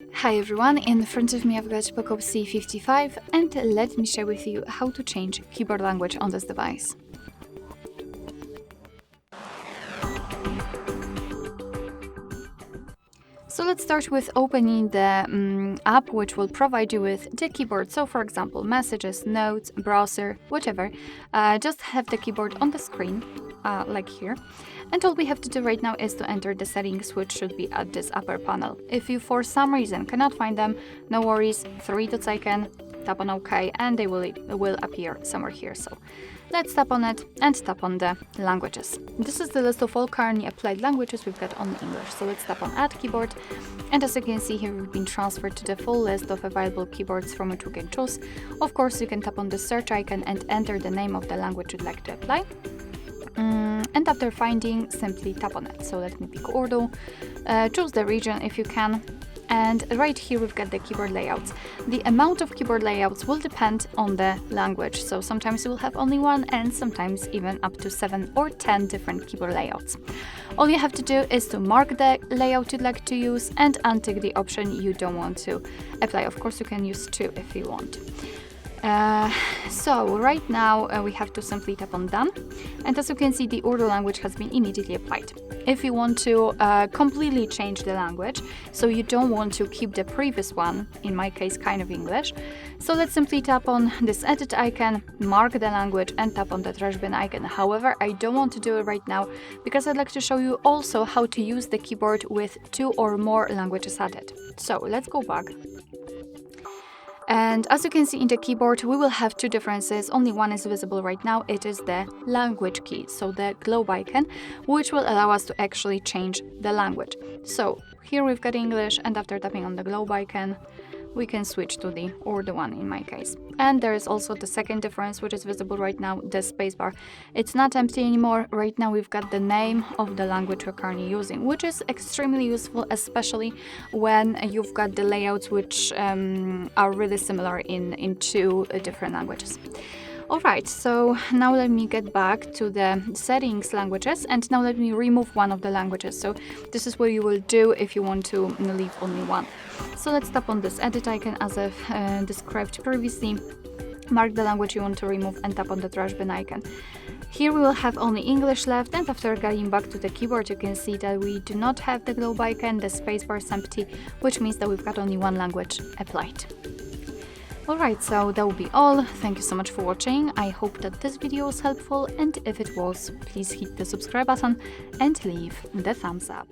Hi everyone, in front of me I've got POCO C55 and let me share with you how to change keyboard language on this device. So let's start with opening the app which will provide you with the keyboard. So for example, messages, notes, browser, whatever. Just have the keyboard on the screen, like here. And all we have to do right now is to enter the settings, which should be at this upper panel. If you for some reason cannot find them, no worries, 3 dots icon, tap on OK and they will appear somewhere here. So let's tap on it and tap on the languages. This is the list of all currently applied languages we've got on English. So let's tap on Add Keyboard. And as you can see here, we've been transferred to the full list of available keyboards from which we can choose. Of course, you can tap on the search icon and enter the name of the language you'd like to apply. And after finding, simply tap on it. So let me pick Urdu, choose the region if you can. And right here we've got the keyboard layouts. The amount of keyboard layouts will depend on the language. So sometimes you will have only one and sometimes even up to 7 or 10 different keyboard layouts. All you have to do is to mark the layout you'd like to use and untick the option you don't want to apply. Of course, you can use 2 if you want. So right now we have to simply tap on Done, and as you can see, the Urdu language has been immediately applied. If you want to completely change the language, so you don't want to keep the previous one, in my case kind of English, so let's simply tap on this edit icon, mark the language and tap on the trash bin icon. However, I don't want to do it right now because I'd like to show you also how to use the keyboard with 2 or more languages added. So let's go back. And as you can see in the keyboard, we will have 2 differences. Only one is visible right now. It is the language key, so the globe icon, which will allow us to actually change the language. So here we've got English, and after tapping on the globe icon, we can switch to the Urdu one in my case. And there is also the second difference, which is visible right now, the spacebar. It's not empty anymore. Right now we've got the name of the language we're currently using, which is extremely useful, especially when you've got the layouts which are really similar in 2 different languages. Alright, so now let me get back to the settings languages, and now let me remove one of the languages. So this is what you will do if you want to leave only one. So let's tap on this edit icon as I've described previously, mark the language you want to remove and tap on the trash bin icon. Here we will have only English left, and after getting back to the keyboard you can see that we do not have the globe icon, the spacebar is empty, which means that we've got only one language applied. Alright, so that will be all. Thank you so much for watching. I hope that this video was helpful, and if it was, please hit the subscribe button and leave the thumbs up.